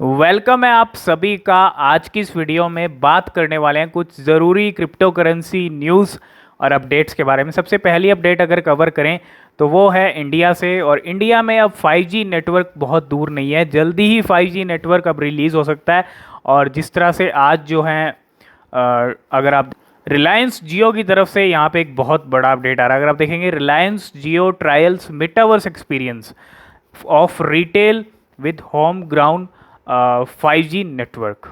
Welcome है आप सभी का। आज की इस वीडियो में बात करने वाले हैं कुछ ज़रूरी क्रिप्टो करेंसी न्यूज़ और अपडेट्स के बारे में। सबसे पहली अपडेट अगर कवर करें तो वो है इंडिया से। और इंडिया में अब 5G नेटवर्क बहुत दूर नहीं है, जल्दी ही 5G नेटवर्क अब रिलीज़ हो सकता है। और जिस तरह से आज जो है अगर आप रिलायंस जियो की तरफ से यहाँ पे एक बहुत बड़ा अपडेट आ रहा है। अगर आप देखेंगे, Reliance Jio trials metaverse experience of retail with home ground 5G network,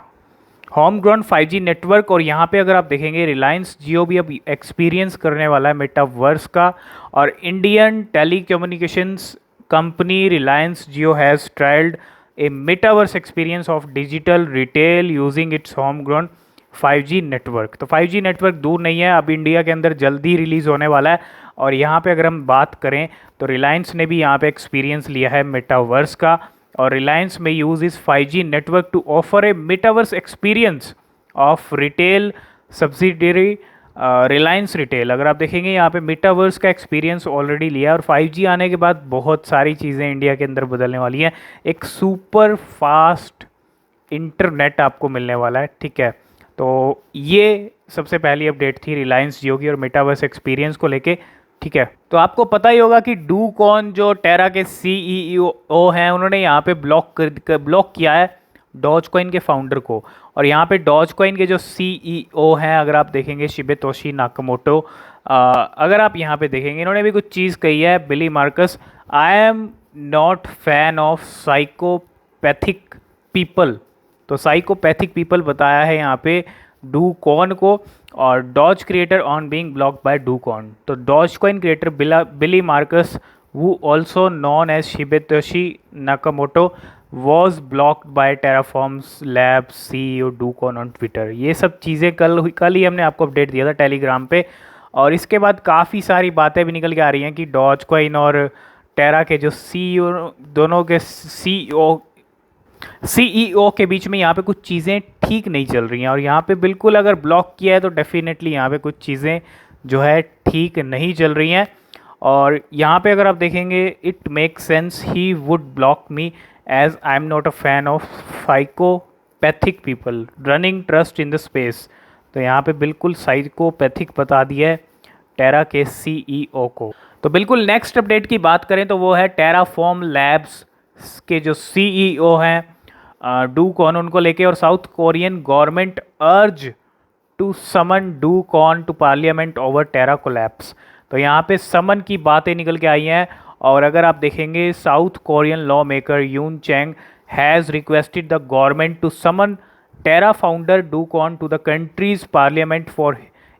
home ground 5G network. और यहाँ पे अगर आप देखेंगे, रिलायंस जियो भी अब एक्सपीरियंस करने वाला है मेटावर्स का। और Indian telecommunications company Reliance Jio has trialled a metaverse experience of digital retail using its home ground 5G network. तो 5G नेटवर्क दूर नहीं है, अब इंडिया के अंदर जल्दी रिलीज़ होने वाला है। और यहाँ पे अगर हम बात करें तो रिलायंस ने भी यहाँ पे एक्सपीरियंस लिया है मेटावर्स का। और रिलायंस में यूज़ इस 5G network to offer a metaverse experience of retail subsidiary Reliance retail. अगर आप देखेंगे, यहाँ पे मेटावर्स का एक्सपीरियंस ऑलरेडी लिया। और 5G आने के बाद बहुत सारी चीज़ें इंडिया के अंदर बदलने वाली हैं। एक सुपर फास्ट इंटरनेट आपको मिलने वाला है, ठीक है। तो ये सबसे पहली अपडेट थी रिलायंस जियो की और मेटावर्स एक्सपीरियंस को लेके, ठीक है। तो आपको पता ही होगा कि डूकॉन जो टेरा के सीईओ हैं, उन्होंने यहाँ पे ब्लॉक किया है डॉज कॉइन के फाउंडर को। और यहाँ पे डॉज कॉइन के जो सीईओ हैं, अगर आप देखेंगे, शिबेतोशी नाकामोटो, अगर आप यहाँ पे देखेंगे, इन्होंने भी कुछ चीज़ कही है, Billy Markus, I am not fan of psychopathic people. तो साइकोपैथिक पीपल बताया है यहाँ पे डूकॉन को। और Doge creator on being blocked by Do Kwon. तो Dogecoin creator Billy Markus, वो also known as Shibetoshi Nakamoto, was blocked by Terraforms lab CEO Do Kwon on Twitter. ये सब चीज़ें कल ही हमने आपको अपडेट दिया था टेलीग्राम पे। और इसके बाद काफ़ी सारी बातें भी निकल के आ रही हैं कि डॉज कॉइन और टेरा के जो सीईओ, दोनों के सीईओ के बीच में यहाँ पे कुछ चीज़ें ठीक नहीं चल रही हैं। और यहाँ पे बिल्कुल अगर ब्लॉक किया है तो डेफिनेटली यहाँ पे कुछ चीज़ें जो है ठीक नहीं चल रही हैं। और यहाँ पे अगर आप देखेंगे, it make sense he would block me as I am not a fan of psychopathic people running trust in the space. तो यहाँ पे बिल्कुल साइकोपैथिक बता दिया है टेरा के सीईओ को। तो बिल्कुल नेक्स्ट अपडेट की बात करें तो वो है टेराफॉर्म लैब्स के जो सीईओ हैं डूकॉन, उनको लेके। और South Korean government urge to summon Do Kwon to parliament over Terra collapse. तो यहाँ पे समन की बातें निकल के आई हैं। और अगर आप देखेंगे, South Korean law maker Yoon Chang has requested the government to summon Terra founder Do Kwon to the country's parliament for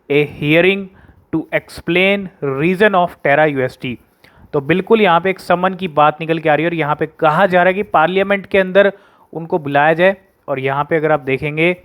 a hearing to explain reason of Terra UST. तो बिल्कुल यहाँ पे एक समन की बात निकल के आ रही है। और यहाँ पे कहा जा रहा है कि पार्लियामेंट के अंदर उनको बुलाया जाए। और यहाँ पे अगर आप देखेंगे,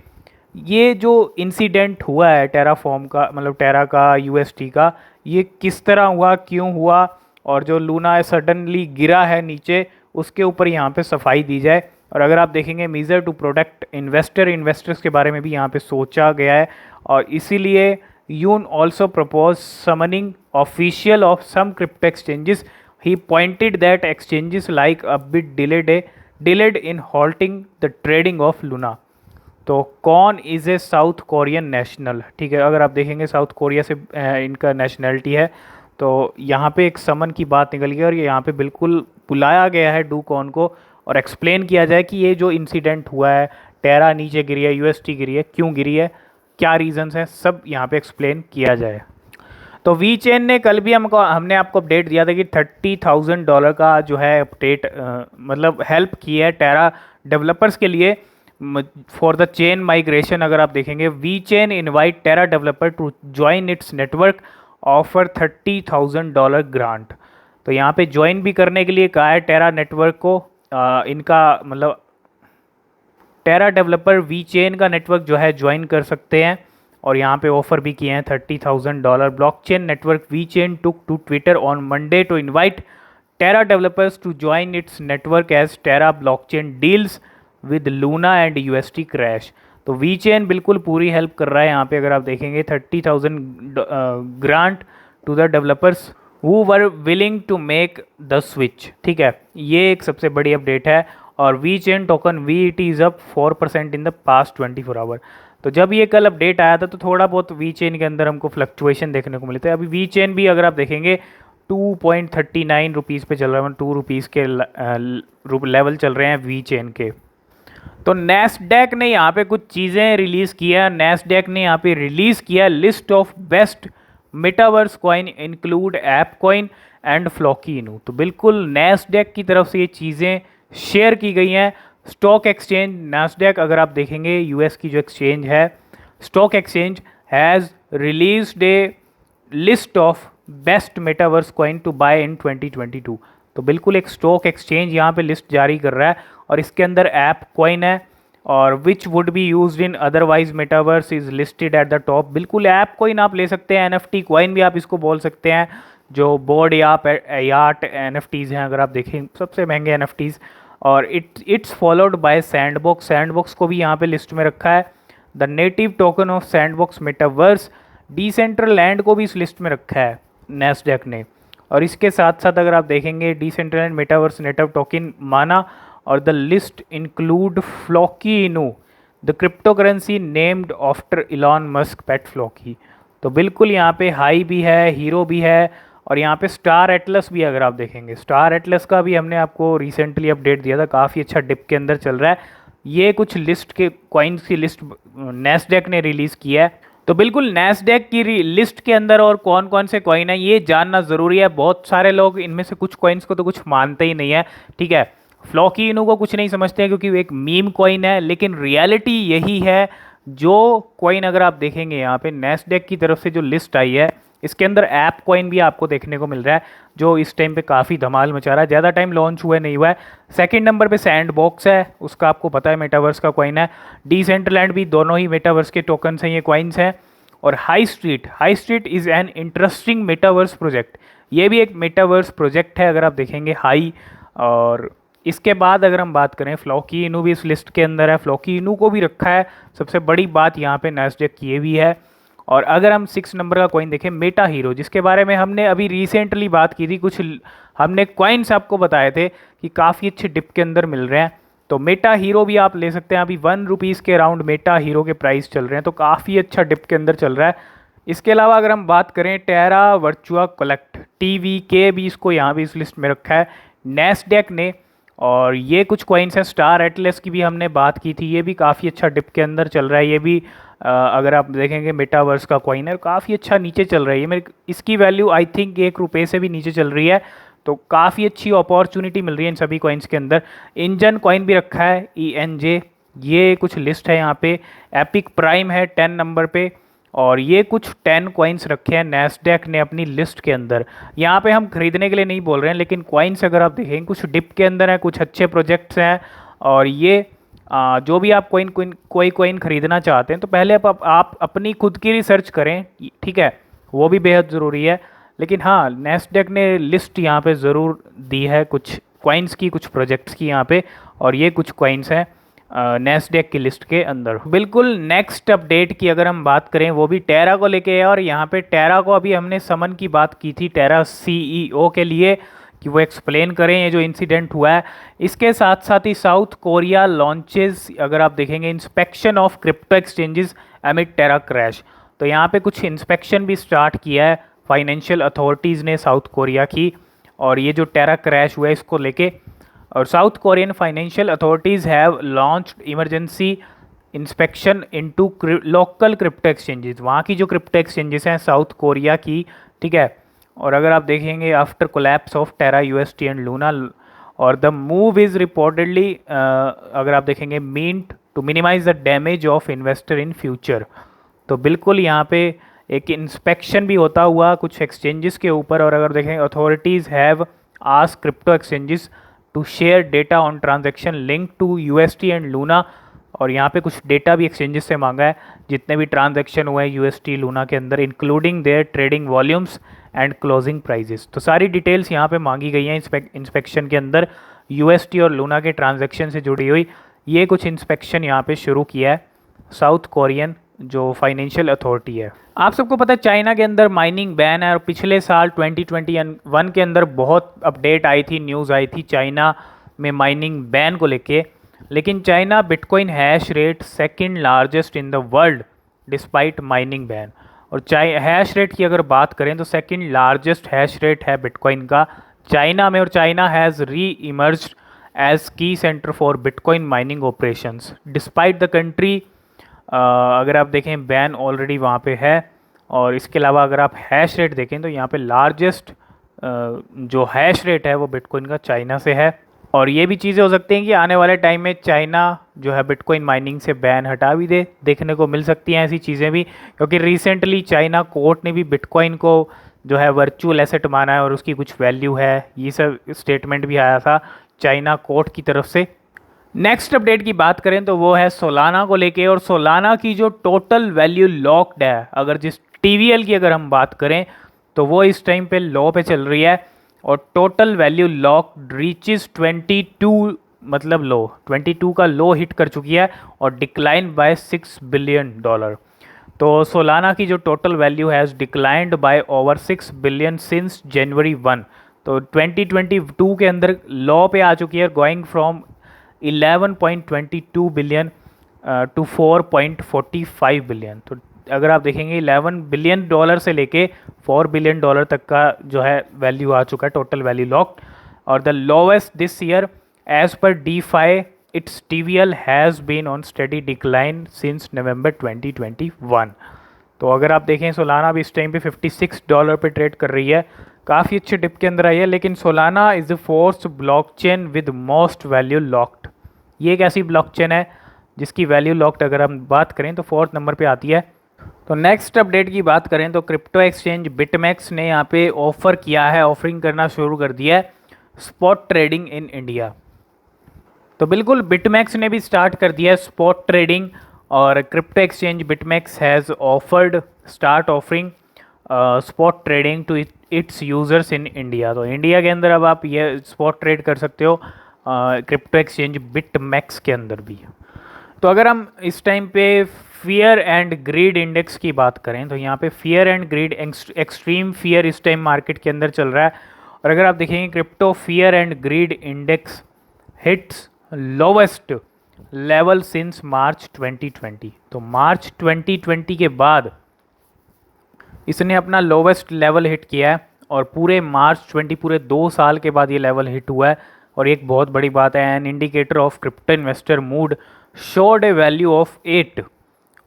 ये जो इंसिडेंट हुआ है टेराफॉर्म का, मतलब टेरा का, यूएसटी का, ये किस तरह हुआ, क्यों हुआ, और जो लूना सडनली गिरा है नीचे, उसके ऊपर यहाँ पे सफाई दी जाए। और अगर आप देखेंगे, मीज़र टू प्रोटेक्ट इन्वेस्टर्स के बारे में भी यहाँ पे सोचा गया है। और इसीलिए यून also propose summoning official of some crypto exchanges. He pointed that exchanges like a bit delayed in halting the trading of Luna. तो Kwon is a South Korean national, ठीक है। अगर आप देखेंगे, साउथ कोरिया से इनका नेशनलिटी है। तो यहाँ पे एक समन की बात निकल गई और ये यहाँ पे बिल्कुल बुलाया गया है डूकॉन को। और एक्सप्लेन किया जाए कि ये जो इंसिडेंट हुआ है, टेरा नीचे गिरी है, यूएसटी गिरी है, क्यों गिरी है, क्या रीजंस हैं, सब यहाँ पे एक्सप्लेन किया जाए। तो वी चेन ने कल भी हमने आपको अपडेट दिया था कि $30,000 का जो है अपडेट, मतलब हेल्प की है टेरा डेवलपर्स के लिए फॉर द चेन माइग्रेशन। अगर आप देखेंगे, VeChain invite Terra developer to join its network, offer $30,000 grant. तो यहाँ पे ज्वाइन भी करने के लिए कहा है टेरा नेटवर्क को। इनका मतलब टेरा डेवलपर वी चेन का नेटवर्क जो है ज्वाइन कर सकते हैं। और यहाँ पे ऑफर भी किए हैं $30,000। Blockchain network VeChain took to Twitter on Monday to invite Terra developers to join its network as Terra blockchain deals with Luna and UST crash. तो वी चेन बिल्कुल पूरी हेल्प कर रहा है यहाँ पे। अगर आप देखेंगे, 30,000 grant to the developers who were willing to make the switch, ठीक है। ये एक सबसे बड़ी अपडेट है। और VeChain token VET is up 4% in the past 24 hour. तो जब ये कल अपडेट आया था तो थोड़ा बहुत वी चेन के अंदर हमको फ्लक्चुएशन देखने को मिले थे। अभी वी चेन भी अगर आप देखेंगे 2.39 रुपीज़ पे चल रहा है, 2 रुपीज़ के लेवल चल रहे हैं वी चेन के। तो नैस्डैक ने यहाँ पे कुछ चीज़ें रिलीज़ किया। नैस्डैक ने यहाँ पे रिलीज़ किया list of best metaverse coin include app coin and Floki इनू। तो बिल्कुल नैस्डैक की तरफ से ये चीज़ें शेयर की गई हैं। स्टॉक एक्सचेंज नैस्डैक अगर आप देखेंगे यूएस की जो एक्सचेंज है, stock exchange has released a list of best metaverse coin to buy in 2022। तो बिल्कुल एक स्टॉक एक्सचेंज यहाँ पे लिस्ट जारी कर रहा है और इसके अंदर ऐप कॉइन है और which would be used in otherwise metaverse is listed at the top. बिल्कुल ऐप कॉइन आप ले सकते हैं, NFT कॉइन भी आप इसको बोल सकते हैं, जो बोर्ड यार्ट NFTs हैं अगर आप देखें सबसे महंगे NFTs। और it's followed by sandbox. Sandbox को भी यहाँ पे लिस्ट में रखा है। The native token of sandbox metaverse Decentraland को भी इस लिस्ट में रखा है नैस्डैक ने। और इसके साथ साथ अगर आप देखेंगे डिसेंट्रलैंड मेटावर्स नेटिव टोकन माना और द लिस्ट इंक्लूड फ्लॉकी इनू the crypto currency named after Elon Musk pet Floki. तो बिल्कुल यहाँ पे हाई भी है, हीरो भी है और यहाँ पे स्टार एटलस भी अगर आप देखेंगे, स्टार एटलस का भी हमने आपको रिसेंटली अपडेट दिया था, काफ़ी अच्छा डिप के अंदर चल रहा है। ये कुछ लिस्ट के कॉइन्स की लिस्ट नैस्डैक ने रिलीज़ किया है। तो बिल्कुल नैस्डैक की लिस्ट के अंदर और कौन कौन से कॉइन है ये जानना ज़रूरी है। बहुत सारे लोग इनमें से कुछ कॉइन्स को तो कुछ मानते ही नहीं है, ठीक है। फ्लॉकी इनू को कुछ नहीं समझते हैं क्योंकि वो एक मीम कॉइन है, लेकिन रियलिटी यही है। जो कॉइन अगर आप देखेंगे यहाँ पे नैस्डैक की तरफ से जो लिस्ट आई है इसके अंदर ऐप कॉइन भी आपको देखने को मिल रहा है जो इस टाइम पे काफ़ी धमाल मचा रहा है। ज़्यादा टाइम लॉन्च हुआ नहीं हुआ है। सेकंड नंबर पे सैंडबॉक्स है, उसका आपको पता है मेटावर्स का कॉइन है। डिसेंट्रलैंड भी, दोनों ही मेटावर्स के टोकन्स हैं, ये कॉइन्स हैं। और high street is an interesting metaverse project. ये भी एक मेटावर्स प्रोजेक्ट है अगर आप देखेंगे हाई। और इसके बाद अगर हम बात करें फ्लॉकी इनू भी इस लिस्ट के अंदर है, फ्लॉकी इनू को भी रखा है। सबसे बड़ी बात यहाँ पे नैस्डैक की ये भी है। और अगर हम 6 नंबर का कॉइन देखें मेटा हीरो, जिसके बारे में हमने अभी रिसेंटली बात की थी, कुछ हमने कॉइन्स आपको बताए थे कि काफ़ी अच्छे डिप के अंदर मिल रहे हैं। तो मेटा हीरो भी आप ले सकते हैं। अभी 1 रुपीज़ के अराउंड मेटा हीरो के प्राइस चल रहे हैं, तो काफ़ी अच्छा डिप के अंदर चल रहा है। इसके अलावा अगर हम बात करें टेरा वर्चुआ कलेक्ट TVK भी, इसको यहाँ भी इस लिस्ट में रखा है नैस्डैक ने। और ये कुछ कॉइन्स हैं, स्टार एटलस की भी हमने बात की थी, ये भी काफ़ी अच्छा डिप के अंदर चल रहा है। ये भी अगर आप देखेंगे मेटावर्स का कॉइन है, काफ़ी अच्छा नीचे चल रहा है। ये मेरे इसकी वैल्यू आई थिंक 1 रुपये से भी नीचे चल रही है, तो काफ़ी अच्छी अपॉर्चुनिटी मिल रही है इन सभी कॉइन्स के अंदर। इंजन कॉइन भी रखा है ENJ, ये कुछ लिस्ट है यहाँ पे। एपिक प्राइम है 10 नंबर पे और ये कुछ 10 कॉइन्स रखे हैं नैस्डैक ने अपनी लिस्ट के अंदर। यहाँ पे हम खरीदने के लिए नहीं बोल रहे हैं, लेकिन कॉइन्स अगर आप देखेंगे कुछ डिप के अंदर है, कुछ अच्छे प्रोजेक्ट्स हैं। और ये जो भी आप कोई कॉइन खरीदना चाहते हैं तो पहले आप अपनी खुद की रिसर्च करें, ठीक है, वो भी बेहद ज़रूरी है। लेकिन हाँ, नैस्डैक ने लिस्ट यहाँ पे ज़रूर दी है कुछ कॉइन्स की, कुछ प्रोजेक्ट्स की यहाँ पे, और ये कुछ कॉइन्स हैं नैस्डैक की लिस्ट के अंदर। बिल्कुल नेक्स्ट अपडेट की अगर हम बात करें वो भी टेरा को लेके है। और यहाँ पे टेरा को अभी हमने समन की बात की थी टेरा CEO के लिए कि वो एक्सप्लेन करें ये जो इंसिडेंट हुआ है। इसके साथ साथ ही साउथ कोरिया लॉन्चेस, अगर आप देखेंगे inspection of crypto exchanges amid Terra crash. तो यहाँ पे कुछ इंस्पेक्शन भी स्टार्ट किया है फाइनेंशियल अथॉरिटीज़ ने साउथ कोरिया की, और ये जो टेरा क्रैश हुआ है इसको लेके। और South Korean financial authorities have launched emergency inspection into local crypto exchanges. वहाँ की जो क्रिप्टो एक्सचेंजेस हैं साउथ कोरिया की, ठीक है। और अगर आप देखेंगे after collapse of Terra UST and Luna, और द मूव इज़ रिपोर्टेडली अगर आप देखेंगे meant to minimize the damage of investor in future. तो बिल्कुल यहाँ पे एक इंस्पेक्शन भी होता हुआ कुछ एक्सचेंजेस के ऊपर। और अगर देखें authorities have asked crypto exchanges to share data on transaction link to UST and Luna. और यहाँ पे कुछ डेटा भी एक्सचेंजेस से मांगा है जितने भी ट्रांजैक्शन हुए हैं UST लूना के अंदर, including their trading volumes and closing prices. तो सारी डिटेल्स यहाँ पे मांगी गई हैं इंस्पेक्शन के अंदर, UST और लूना के ट्रांजैक्शन से जुड़ी हुई। ये कुछ इंस्पेक्शन यहाँ पे शुरू किया है साउथ कोरियन जो फाइनेंशियल अथॉरिटी है। आप सबको पता है चाइना के अंदर माइनिंग बैन है, और पिछले साल 2021 के अंदर बहुत अपडेट आई थी, न्यूज़ आई थी चाइना में माइनिंग बैन को लेके, लेकिन China bitcoin hash rate second largest in the world despite mining ban. और हैश रेट की अगर बात करें तो सेकंड लार्जेस्ट हैश रेट है बिटकॉइन का चाइना में, और चाइना हैज़ री इमर्ज्ड एज की centre for bitcoin mining operations despite the country. अगर आप देखें बैन ऑलरेडी वहाँ पे है। और इसके अलावा अगर आप हैश रेट देखें तो यहाँ पे लार्जेस्ट जो हैश रेट है वो बिटकॉइन का चाइना से है। और ये भी चीज़ें हो सकती हैं कि आने वाले टाइम में चाइना जो है बिटकॉइन माइनिंग से बैन हटा भी दे, देखने को मिल सकती हैं ऐसी चीज़ें भी, क्योंकि रिसेंटली चाइना कोर्ट ने भी बिटकॉइन को जो है वर्चुअल एसेट माना है और उसकी कुछ वैल्यू है, ये सब स्टेटमेंट भी आया था चाइना कोर्ट की तरफ से। नेक्स्ट अपडेट की बात करें तो वो है सोलाना को लेके, और सोलाना की जो टोटल वैल्यू लॉक्ड है, अगर जिस टीवीएल की अगर हम बात करें तो वो इस टाइम पे लो पे चल रही है, और टोटल वैल्यू लॉक्ड रीचेस 22, मतलब लो 22 का लो हिट कर चुकी है और डिक्लाइन बाय $6 बिलियन। तो सोलाना की जो total value has declined bye over 6 billion since January 1। तो 2022 के अंदर लो पे आ चुकी है, going from 11.22 billion to 4.45 billion. तो अगर आप देखेंगे $11 बिलियन से लेके $4 बिलियन तक का जो है वैल्यू आ चुका है, टोटल वैल्यू लॉक्ड। और the lowest this year as per DeFi its TVL has been on steady decline since November 2021। तो अगर आप देखें सोलाना भी इस टाइम पे $56 पे ट्रेड कर रही है, काफ़ी अच्छे डिप के अंदर आई है। लेकिन Solana is the fourth blockchain with most value locked. ये एक ऐसी ब्लॉकचेन है जिसकी वैल्यू लॉक्ड अगर हम बात करें तो 4th नंबर पे आती है। तो नेक्स्ट अपडेट की बात करें तो क्रिप्टो एक्सचेंज बिटमैक्स ने यहाँ पे ऑफ़र किया है, ऑफरिंग करना शुरू कर दिया है स्पॉट ट्रेडिंग इन इंडिया। तो बिल्कुल बिटमैक्स ने भी स्टार्ट कर दिया है स्पॉट ट्रेडिंग, और crypto exchange BitMEX has offered start offering spot trading to its users in India. तो इंडिया के अंदर अब आप ये स्पॉट ट्रेड कर सकते हो क्रिप्टो एक्सचेंज बिटमैक्स के अंदर भी। तो अगर हम इस टाइम पे फियर एंड ग्रीड इंडेक्स की बात करें तो यहाँ पे fear and greed extreme fear इस टाइम मार्केट के अंदर चल रहा है। और अगर आप देखेंगे crypto fear and greed index hits lowest level since मार्च 2020। तो मार्च 2020 के बाद इसने अपना लोवेस्ट लेवल हिट किया है, और पूरे मार्च 20 पूरे 2 साल के बाद ये लेवल हिट हुआ है। और एक बहुत बड़ी बात है, an indicator of crypto investor mood showed A value of 8,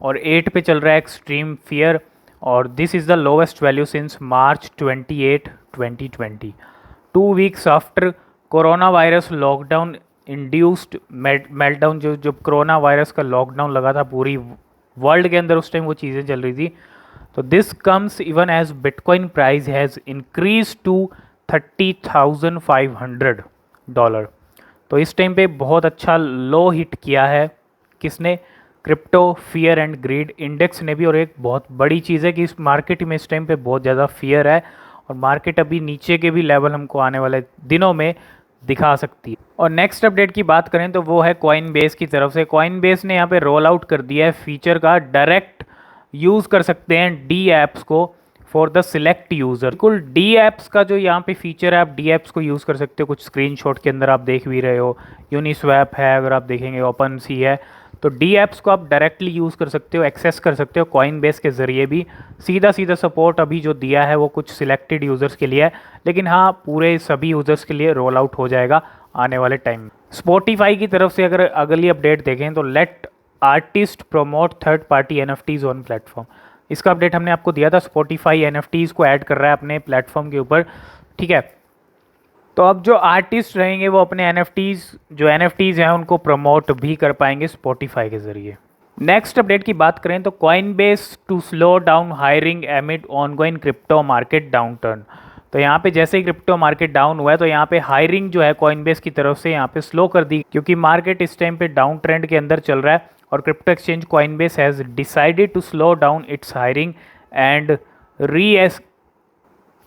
और 8 पे चल रहा है एक्सट्रीम फियर, और this is the lowest value since March 28, 2020। 2 weeks after corona virus lockdown induced meltdown, जो कोरोना वायरस का लॉकडाउन लगा था पूरी वर्ल्ड के अंदर, उस टाइम वो चीज़ें चल रही थी। तो this comes even as bitcoin price has increase to $30,500। तो इस टाइम पे बहुत अच्छा लो हिट किया है किसने, crypto fear and greed index ने भी। और एक बहुत बड़ी चीज़ है कि इस मार्केट में इस टाइम पे बहुत ज़्यादा फियर है, और मार्केट अभी नीचे के भी लेवल हमको आने वाले दिनों में दिखा सकती है। और नेक्स्ट अपडेट की बात करें तो वो है कॉइनबेस की तरफ से। कॉइनबेस ने यहाँ पे रोल आउट कर दिया है फीचर का, डायरेक्ट यूज़ कर सकते हैं डी ऐप्स को फॉर द सिलेक्ट यूज़र। बिल्कुल डी ऐप्स का जो यहाँ पे फीचर है, आप डी ऐप्स को यूज़ कर सकते हो। कुछ स्क्रीनशॉट के अंदर आप देख भी रहे हो, यूनिस्वैप है, अगर आप देखेंगे ओपन सी है, तो डी ऐप्स को आप डायरेक्टली यूज़ कर सकते हो, एक्सेस कर सकते हो कॉइनबेस के ज़रिए भी। सीधा सीधा सपोर्ट अभी जो दिया है वो कुछ सिलेक्टेड यूज़र्स के लिए है, लेकिन हाँ पूरे सभी यूज़र्स के लिए रोल आउट हो जाएगा आने वाले टाइम। स्पॉटिफाई की तरफ से अगर अगली अपडेट देखें तो let artist promote third party NFTs on platform, इसका अपडेट हमने आपको दिया था। स्पॉटिफाई NFTs को ऐड कर रहा है अपने प्लेटफॉर्म के ऊपर, ठीक है। तो अब जो आर्टिस्ट रहेंगे वो अपने NFTs हैं उनको प्रमोट भी कर पाएंगे स्पॉटिफाई के ज़रिए। नेक्स्ट अपडेट की बात करें तो Coinbase to slow down hiring amid ongoing crypto market downturn. तो यहाँ पे जैसे ही क्रिप्टो मार्केट डाउन हुआ है तो यहाँ पे हायरिंग जो है कॉइनबेस की तरफ से यहाँ पे स्लो कर दी, क्योंकि मार्केट इस टाइम पे डाउन ट्रेंड के अंदर चल रहा है। और crypto exchange Coinbase has decided to slow down its hiring and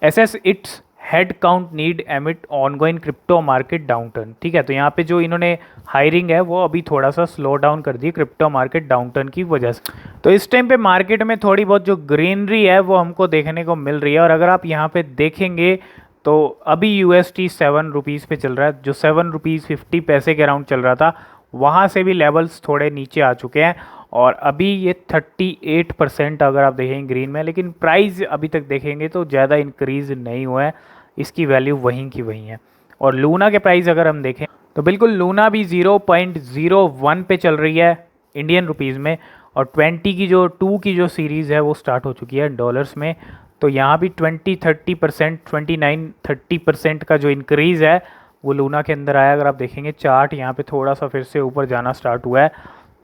assess its headcount need amid ongoing crypto market downturn, ठीक है। तो यहाँ पे जो इन्होंने हायरिंग है वो अभी थोड़ा सा स्लो डाउन कर दी क्रिप्टो मार्केट डाउनटर्न की वजह से। तो इस टाइम पे मार्केट में थोड़ी बहुत जो ग्रीनरी है वो हमको देखने को मिल रही है। और अगर आप यहाँ पे देखेंगे तो अभी USD 7 रुपीज़ पे चल रहा है, जो 7 रुपीज़ 50 पैसे के अराउंड चल रहा था, वहाँ से भी लेवल्स थोड़े नीचे आ चुके हैं। और अभी ये 38% अगर आप देखें ग्रीन में, लेकिन प्राइस अभी तक देखेंगे तो ज़्यादा इंक्रीज़ नहीं हुआ है, इसकी वैल्यू वहीं की वहीं है। और लूना के प्राइस अगर हम देखें तो बिल्कुल लूना भी 0.01 पे चल रही है इंडियन रुपीज़ में, और 20 की जो 2 की जो सीरीज़ है वो स्टार्ट हो चुकी है डॉलर्स में। तो यहाँ भी 20-30%, 29-30% का जो इंक्रीज़ है वो लूना के अंदर आया। अगर आप देखेंगे चार्ट यहाँ पे थोड़ा सा फिर से ऊपर जाना स्टार्ट हुआ है,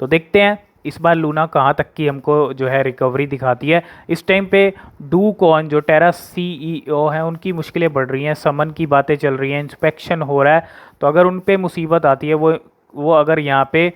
तो देखते हैं इस बार लूना कहाँ तक की हमको जो है रिकवरी दिखाती है। इस टाइम पे डू कॉइन जो टेरा CEO हैं उनकी मुश्किलें बढ़ रही हैं, समन की बातें चल रही हैं, इंस्पेक्शन हो रहा है। तो अगर उन पे मुसीबत आती है, वो अगर यहाँ पे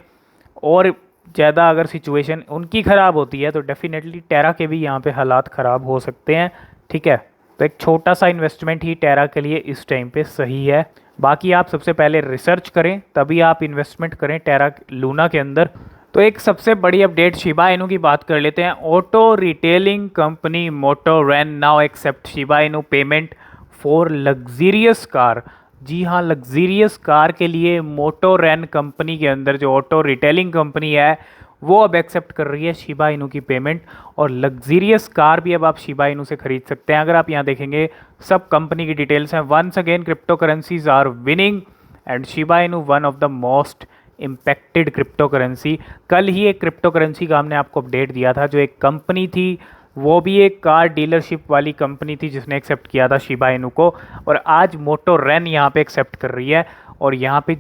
और ज़्यादा अगर सिचुएशन उनकी ख़राब होती है, तो डेफिनेटली टेरा के भी यहाँ पे हालात ख़राब हो सकते हैं। ठीक है, तो एक छोटा सा इन्वेस्टमेंट ही टेरा के लिए इस टाइम पे सही है। बाकी आप सबसे पहले रिसर्च करें, तभी आप इन्वेस्टमेंट करें टेरा लूना के अंदर। तो एक सबसे बड़ी अपडेट शिबा इनू की बात कर लेते हैं। Auto retailing company Motoren now accept Shiba Inu payment for luxurious car. जी हाँ, लग्जीरियस कार के लिए मोटोरेन कंपनी के अंदर जो ऑटो रिटेलिंग कंपनी है वो अब एक्सेप्ट कर रही है शिबा इनू की पेमेंट, और लग्जीरियस कार भी अब आप शिबा इनू से खरीद सकते हैं। अगर आप यहाँ देखेंगे सब कंपनी की डिटेल्स हैं। Once again crypto currencies are winning and Shiba Inu one of the most impacted crypto currency. कल ही एक क्रिप्टो करेंसी का हमने आपको अपडेट दिया था, जो एक कंपनी थी, वो भी एक कार डीलरशिप वाली कंपनी थी जिसने एक्सेप्ट किया था शिबा इनू को, और आज मोटोरेन यहाँ पे एक्सेप्ट कर रही है। और यहाँ पे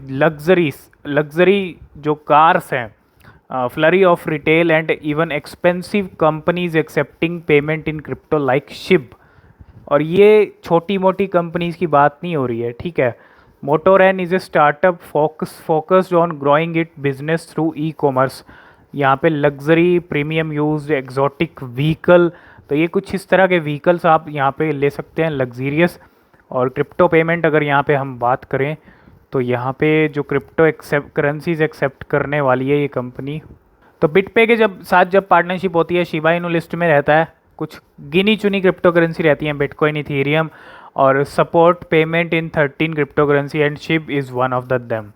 लग्जरी जो कार्स हैं, flurry of retail and even expensive companies accepting payment in crypto like Shiv. और ये छोटी मोटी कंपनीज की बात नहीं हो रही है, ठीक है। Motoren is a startup focused on growing it business through e commerce. यहाँ पे luxury, premium used, exotic vehicle, तो ये कुछ इस तरह के व्हीकल्स आप यहाँ पे ले सकते हैं, लग्जीरियस। और क्रिप्टो पेमेंट अगर यहाँ पे हम बात करें, तो यहाँ पे जो क्रिप्टो करेंसीज एक्सेप्ट करने वाली है ये कंपनी, तो बिटपे के जब पार्टनरशिप होती है, शिबा इनू लिस्ट में रहता है। कुछ गिनी चुनी क्रिप्टो करेंसी रहती हैं, बिटकॉइन, इथेरियम, और support payment in 13 cryptocurrency and Shib is one of the them.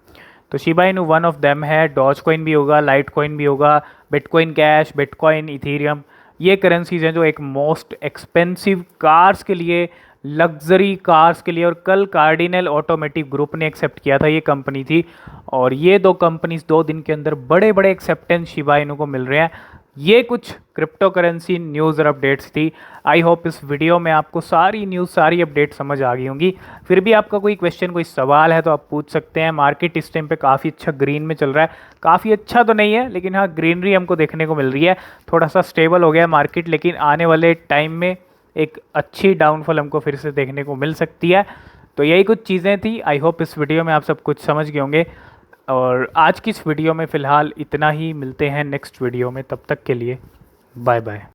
तो Shiba Inu one of them है। डॉज कॉइन भी होगा, लाइट कॉइन भी होगा, बिटकॉइन कैश, बिटकॉइन, इथेरियम, ये करेंसीज हैं जो एक मोस्ट एक्सपेंसिव कार्स के लिए, लग्जरी कार्स के लिए। और कल कार्डिनल ऑटोमेटिव ग्रुप ने एक्सेप्ट किया था, ये कंपनी थी। और ये दो कंपनीज 2 दिन के अंदर बड़े बड़े एक्सेप्टेंस शिबा इनू को मिल रहे हैं। ये कुछ क्रिप्टो करेंसी न्यूज़ और अपडेट्स थी। आई होप इस वीडियो में आपको सारी न्यूज़, सारी अपडेट समझ आ गई होंगी। फिर भी आपका कोई क्वेश्चन, कोई सवाल है तो आप पूछ सकते हैं। मार्केट इस टाइम पे काफ़ी अच्छा ग्रीन में चल रहा है, काफ़ी अच्छा तो नहीं है लेकिन हाँ ग्रीनरी हमको देखने को मिल रही है। थोड़ा सा स्टेबल हो गया है मार्केट, लेकिन आने वाले टाइम में एक अच्छी डाउनफॉल हमको फिर से देखने को मिल सकती है। तो यही कुछ चीज़ें थी। आई होप इस वीडियो में आप सब कुछ समझ गए होंगे। और आज की इस वीडियो में फ़िलहाल इतना ही, मिलते हैं नेक्स्ट वीडियो में, तब तक के लिए बाय बाय।